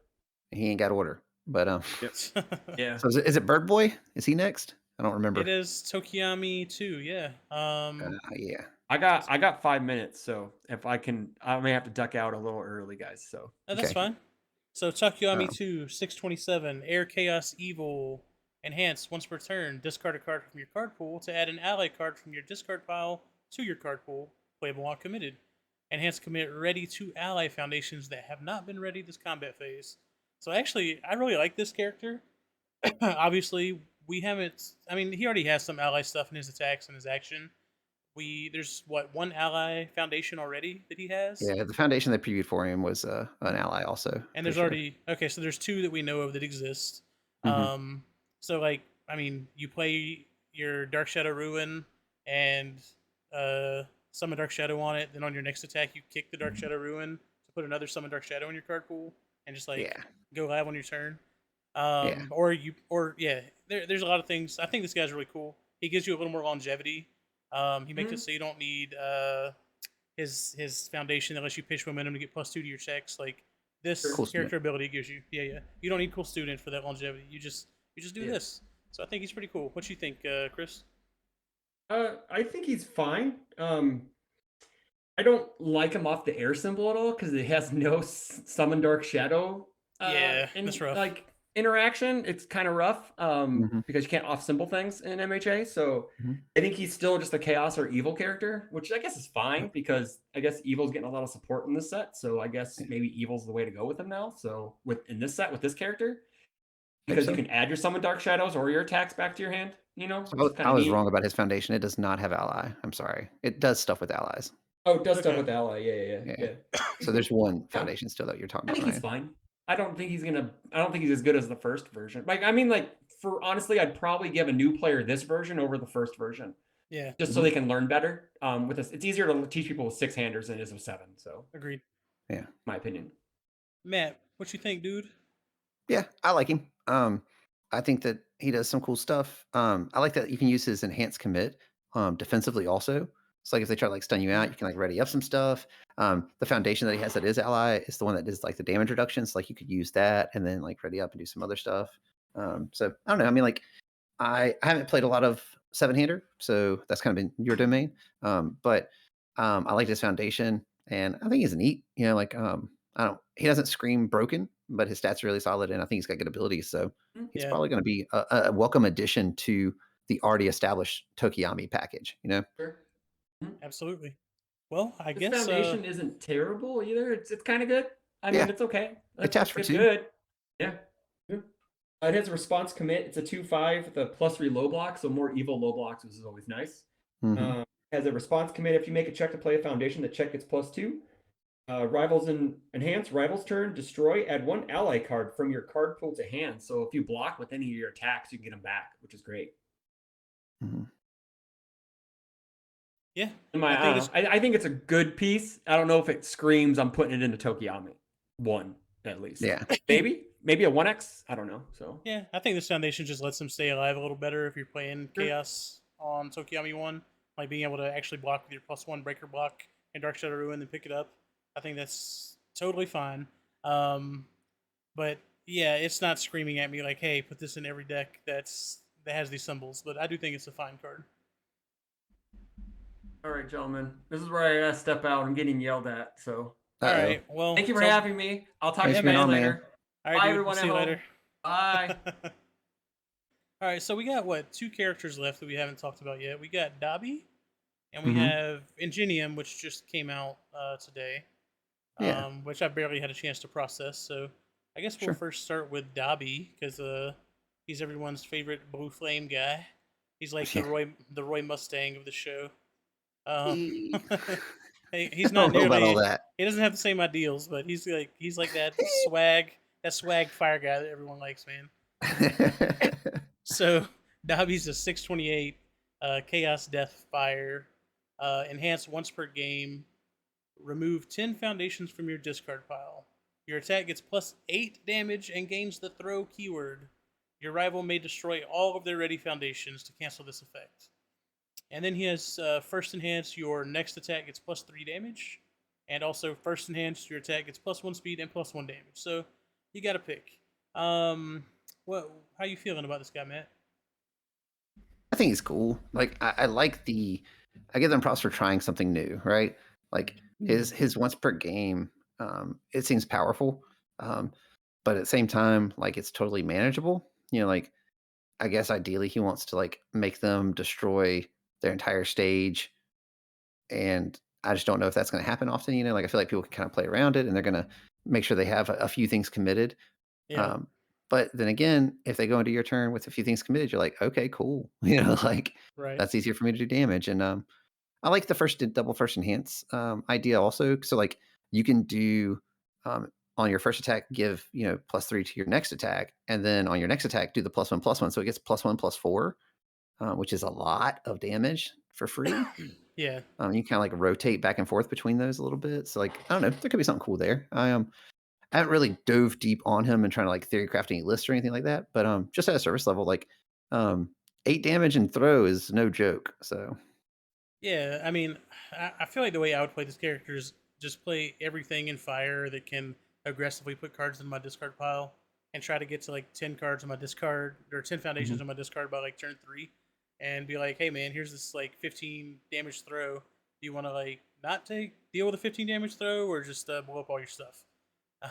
He ain't got Order, but yeah. So is it Bird Boy? Is he next? I don't remember. It is Tokoyomi2, yeah. Yeah. I got 5 minutes, so if I can, I may have to duck out a little early, guys. So That's Okay. fine. So Um, Tokoyomi2, 627, Air Chaos Evil, Enhance, once per turn, discard a card from your card pool to add an ally card from your discard pile to your card pool, playable while committed. Enhance commit ready to ally foundations that have not been ready this combat phase. So actually, I really like this character. Obviously, we haven't. I mean, he already has some ally stuff in his attacks and his action. There's what, one ally foundation already that he has, Yeah, the foundation that previewed for him was an ally also. and For there's sure. already okay. So there's two that we know of that exist. Mhm. So like, I mean, you play your Dark Shadow Ruin and summon Dark Shadow on it. Then on your next attack, you kick the Dark Shadow Ruin to put another summon Dark Shadow in your card pool, and just like Yeah. go live on your turn. Yeah. Or yeah, there's a lot of things. I think this guy's really cool. He gives you a little more longevity. He makes it so you don't need his foundation that lets you pitch momentum to get +2 to your checks. Like this Cool character student. ability gives you, yeah. You don't need cool student for that longevity. You just do Yeah. this. So I think he's pretty cool. What you think, Chris? I think he's fine. I don't like him off the air symbol at all because it has no summon dark shadow. Yeah, that's rough. Like interaction, it's kind of rough. Mhm. Because you can't off symbol things in MHA. So Mhm. I think he's still just a chaos or evil character, which I guess is fine because I guess evil's getting a lot of support in this set. So I guess maybe evil's the way to go with him now. So in this set with this character, because you so. can add your summon dark shadows or your attacks back to your hand. So Which is kind I of was neat. wrong about his foundation. It does not have ally. I'm sorry. It does stuff with allies. Oh, it does stuff Okay. with ally. Yeah. Yeah. So there's one foundation still that you're talking I about, think he's Ryan. fine. I don't think he's as good as the first version. Like, I mean, like, for honestly, I'd probably give a new player this version over the first version, Yeah, just so they can learn better. With this, it's easier to teach people with 6-handers than it is with 7. So, agreed. Yeah. my opinion. Matt, what you think, dude? Yeah, I like him. I think that he does some cool stuff. I like that you can use his enhanced commit defensively also. It's like if they try to like stun you out, you can like ready up some stuff. The foundation that he has that is ally is the one that does like the damage reductions. Like you could use that and then like ready up and do some other stuff. So I don't know. I mean, like I haven't played a lot of 7-hander, so that's kind of been your domain. But I like his foundation, and I think he's neat. You know, like I don't. He doesn't scream broken, but his stats are really solid, and I think he's got good abilities. So he's Yeah, probably going to be a welcome addition to the already established Tokoyami package. You know? Sure. absolutely. Well, I This guess foundation isn't terrible either. It's kind of good. I Yeah. mean, it's okay. It taps for It's 2. good. Yeah. It has a response commit. It's a 2/5 with a +3 low block, so more evil low blocks, which is always nice. Mhm. Has a response commit. If you make a check to play a foundation, the check gets +2. Rivals and enhance. Rivals turn. Destroy. Add 1 ally card from your card pool to hand. So if you block with any of your attacks, you can get them back, which is great. Mhm. yeah. I think it's a good piece. I don't know if it screams I'm putting it into Tokoyami 1 at least. Yeah. Maybe a 1x. I don't know. So Yeah, I think this foundation just lets them stay alive a little better if you're playing Sure. Chaos on Tokoyami 1. Like being able to actually block with your +1 breaker block and Dark Shadow Ruin and pick it up. I think that's totally fine. But yeah, it's not screaming at me like, hey, put this in every deck that has these symbols. But I do think it's a fine card. all right, gentlemen. This is where I gotta step out. I'm getting yelled at. So All Uh-oh. right, well, thank you for having me. I'll talk Thanks to for you being guys on, man. later. all right, Bye, dude. everyone We'll at see you home. later. Bye. All right, so we got what, 2 characters left that we haven't talked about yet. We got Dabi, and we Mhm. have Ingenium, which just came out today, Yeah. which I barely had a chance to process. So I guess we'll Sure. first start with Dabi because he's everyone's favorite blue flame guy. He's like Yeah. the Roy Mustang of the show. Um, Eee. he's I not don't know about all nearly. that. He doesn't have the same ideals, but he's like that swag fire guy that everyone likes, man. So Dabi's a 628 Chaos Death Fire. Enhance once per game. Remove 10 foundations from your discard pile. Your attack gets +8 damage and gains the throw keyword. Your rival may destroy all of their ready foundations to cancel this effect. And then he has first enhance. Your next attack gets +3 damage. And also first enhance. Your attack gets +1 speed and +1 damage. So you got to pick. How you feeling about this guy, Matt? I think he's cool. Like I like I give them props for trying something new, right? Like his once per game, it seems powerful. Um, but at the same time, like it's totally manageable. Like I guess ideally he wants to like make them destroy their entire stage, and I just don't know if that's going to happen often. Like I feel like people can kind of play around it, and they're going to make sure they have a few things committed. Yeah, Um, but then again, if they go into your turn with a few things committed, you're like, okay, cool. Like right. that's easier for me to do damage. And I like the double first enhance idea also. So like you can do on your first attack, give +3 to your next attack, and then on your next attack, do the +1/+1. So it gets +1/+4, which is a lot of damage for free. Yeah, You kind of like rotate back and forth between those a little bit. So like I don't know, there could be something cool there. I haven't really dove deep on him and trying to like theory craft any lists or anything like that. But just at a service level, like 8 damage and throw is no joke. So yeah. I mean, I feel like the way I would play this character is just play everything in fire that can aggressively put cards in my discard pile, and try to get to like 10 cards in my discard or 10 foundations Mhm. in my discard by like turn 3, and be like, hey man, here's this like 15 damage throw. Do you want to like not deal with a 15 damage throw, or just blow up all your stuff?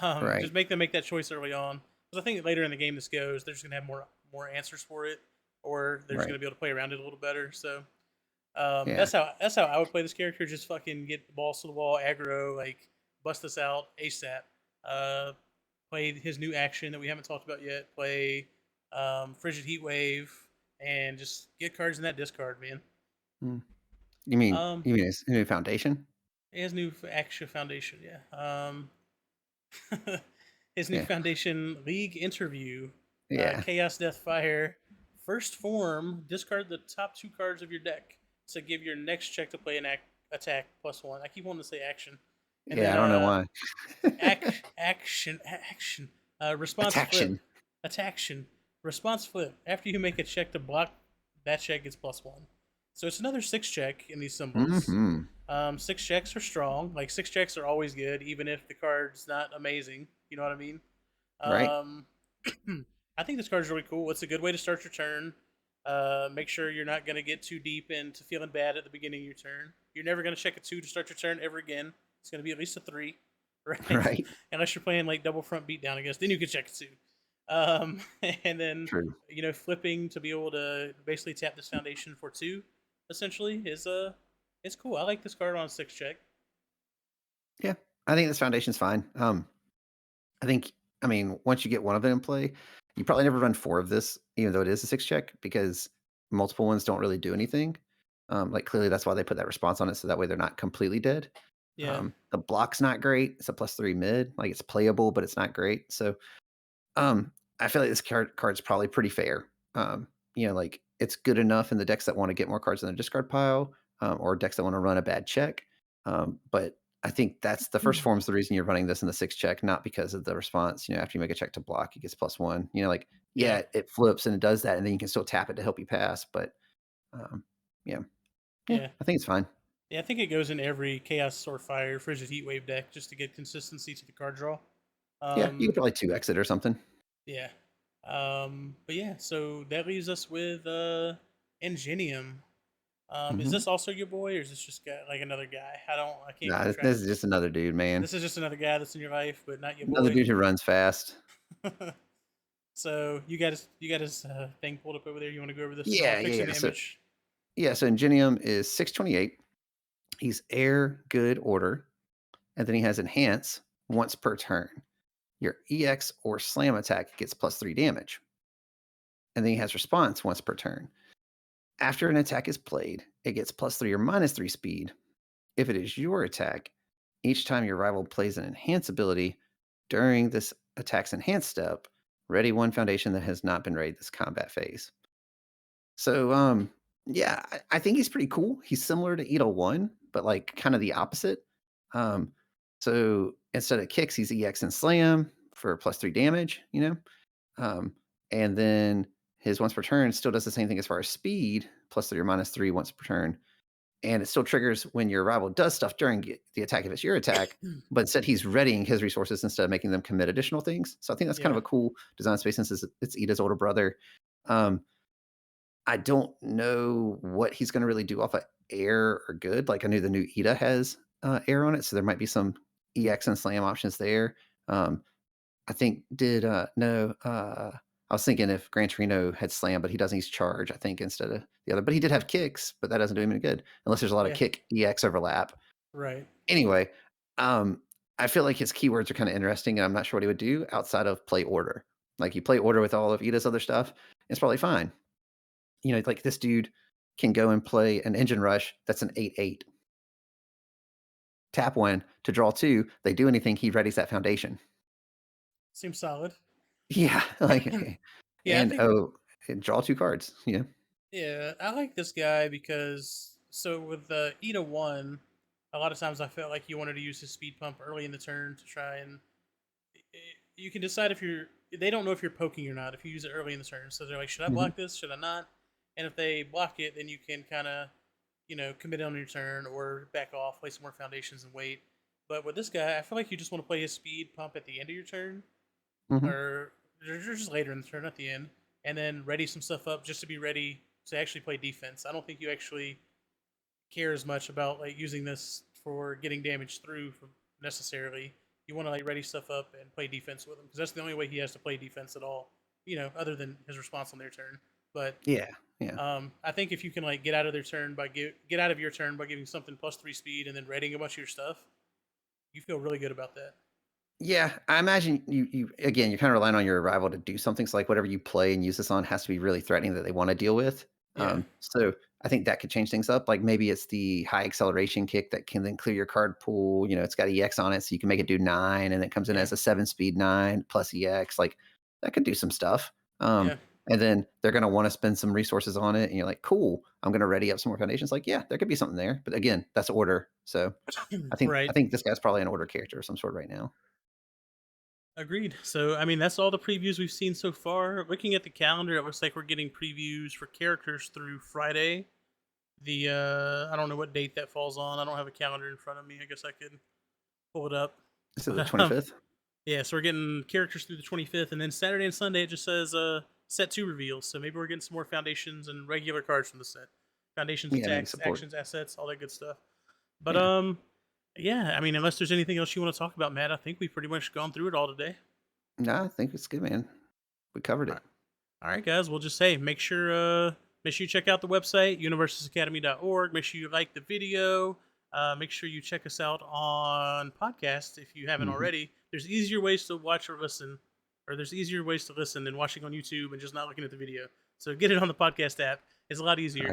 Right, Just make them make that choice early on, because I think later in the game this goes, they're just gonna have more answers for it, or they're just right, gonna be able to play around it a little better. So yeah, that's how I would play this character. Just fucking get the balls to the wall, aggro, like bust this out ASAP. Uh, Play his new action that we haven't talked about yet. Play Frigid Heat Wave, and just get cards in that discard, man. Mm. You mean Um, his new foundation? his new action foundation, yeah. His new Yeah, foundation league interview, yeah, Chaos Death Fire. First form, discard the top 2 cards of your deck to give your next check to play an attack +1. I keep wanting to say action. And yeah. then I don't know why. action. Response flip. Attaction. Attaction. Response flip. After you make a check to block, that check gets +1. So it's another 6 check in these symbols. Hmm. 6 checks are strong. Like 6 checks are always good, even if the card's not amazing. You know what I mean? Right, Um, I think this card's really cool. It's a good way to start your turn. Make sure you're not going to get too deep into feeling bad at the beginning of your turn. You're never going to check a 2 to start your turn ever again. It's going to be at least a 3, right? right. Unless you're playing like double front beatdown, I guess. Then you can check a 2. And then True. flipping to be able to basically tap this foundation for 2, essentially, is it's cool. I like this card on a 6 check. Yeah, I think this foundation's fine. I think, I mean, once you get one of it in play, you probably never run 4 of this, even though it is a 6 check, because multiple ones don't really do anything. Like clearly that's why they put that response on it, so that way they're not completely dead. Yeah, The block's not great. It's a +3 mid. Like it's playable, but it's not great. So I feel like this card's probably pretty fair. Like it's good enough in the decks that want to get more cards in the discard pile, or decks that want to run a bad check. But I think that's the first form is the reason you're running this in the 6 check, not because of the response. After you make a check to block, it gets +1. Like yeah, yeah, it flips and it does that, and then you can still tap it to help you pass. But um, yeah, yeah, yeah. I think it's fine. Yeah, I think it goes in every Chaos Sword Fire Frigid Heatwave deck just to get consistency to the card draw. Yeah, you could Um, probably 2x it or something. yeah. But yeah, so that leaves us with Ingenium. Is Hmm. this also your boy, or is this just like another guy? I can't Nah, keep this track. is just another dude, man. This is just another guy that's in your life, but not your Another boy. dude who runs fast. So you got his thing pulled up over there. You want to go over this while I'm Yeah, yeah, fixing yeah. the So image? yeah, so Ingenium is 628. He's air, good, order, and then he has enhance once per turn. Your EX or slam attack gets +3 damage. And then he has response once per turn. After an attack is played, it gets +3 or -3 speed. If it is your attack, each time your rival plays an enhance ability during this attack's enhance step, ready one foundation that has not been raided this combat phase. So, yeah, I think he's pretty cool. He's similar to Ito 1, but like kind of the opposite. Um, so instead of kicks, he's EX and slam for +3 damage, Um, and then his once per turn still does the same thing as far as speed, +3 or -3 once per turn. And it still triggers when your rival does stuff during the attack if it's your attack, but instead he's readying his resources instead of making them commit additional things. So I think that's kind of Yeah, a cool design space since it's Ida's older brother. Um, I don't know what he's gonna really do off of air or good. Like, I knew the new Ida has, air on it, so there might be some EX and slam options there. Um, I think no, I was thinking if Gran Torino had slam, but he doesn't use charge, I think, instead of the other. But he did have kicks, but that doesn't do him any good unless there's a lot of Yeah, kick EX overlap. right. Anyway, um, I feel like his keywords are kind of interesting, and I'm not sure what he would do outside of play order. Like you play order with all of Ida's other stuff, it's probably fine. Like this dude can go and play an engine rush that's an 8/8. Tap one to draw two. They do anything, he readies that foundation. Seems solid. Yeah, like Yeah, I think and draw two cards. yeah, I like this guy because so with the Ida one, a lot of times I felt like you wanted to use his speed pump early in the turn to try and you can decide if you're. They don't know if you're poking or not if you use it early in the turn. So they're like, should I Mhm. block this? Should I not? And if they block it, then you can kind of, commit on your turn or back off, play some more foundations and wait. But with this guy, I feel like you just want to play his speed pump at the end of your turn, Mhm. or just later in the turn at the end, and then ready some stuff up just to be ready to actually play defense. I don't think you actually care as much about like using this for getting damage through from necessarily. You want to like ready stuff up and play defense with him because that's the only way he has to play defense at all. Other than his response on their turn. But Yeah, yeah. I think if you can like get out of their turn by get out of your turn by giving something +3 speed and then readying a bunch of your stuff, you feel really good about that. Yeah, I imagine you again, you're kinda relying on your rival to do something, so, like, whatever you play and use this on has to be really threatening that they wanna deal with. Yeah, So I think that could change things up, like, maybe it's the high acceleration kick that can then clear your card pool, it's got EX on it, so you can make it do 9, and it comes in yeah, as a 7-speed 9 plus EX, like, that could do some stuff. yeah. And then they're gonna wanna spend some resources on it, and you're like, "Cool, I'm gonna ready up some more foundations." Like, yeah, there could be something there, but again, that's order, so I think I Right. think this guy's probably an order character of some sort right now. Agreed. So, I mean, that's all the previews we've seen so far. Looking at the calendar, it looks like we're getting previews for characters through Friday. I don't know what date that falls on. I don't have a calendar in front of me. I guess I could pull it up. Is it the But 25th? yeah, so we're getting characters through the 25th, and then Saturday and Sunday it just says set 2 reveals. So maybe we're getting some more foundations and regular cards from the set. Foundations, Yeah, maybe attacks, support. actions, assets, all that good stuff. But Yeah. yeah, I mean, unless there's anything else you want to talk about, Matt, I think we've pretty much gone through it all today. No, I think it's good, man. We covered All it. right. All right, guys. We'll just say make sure you check out the website universusacademy.org. Make sure you like the video. Make sure you check us out on podcast if you haven't Mhm. already. There's easier ways to watch or listen, or there's easier ways to listen than watching on YouTube and just not looking at the video. So get it on the podcast app. It's a lot easier.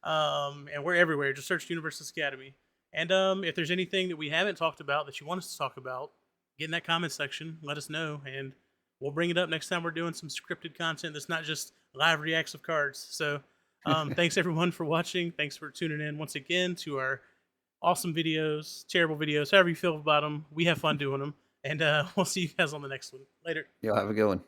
Alright. And we're everywhere. Just search Universus Academy. And if there's anything that we haven't talked about that you want us to talk about, get in that comment section. Let us know, and we'll bring it up next time we're doing some scripted content that's not just live reacts of cards. So, thanks everyone for watching. Thanks for tuning in once again to our awesome videos, terrible videos, however you feel about them. We have fun doing them, and we'll see you guys on the next one. Later. Y'all have a good one.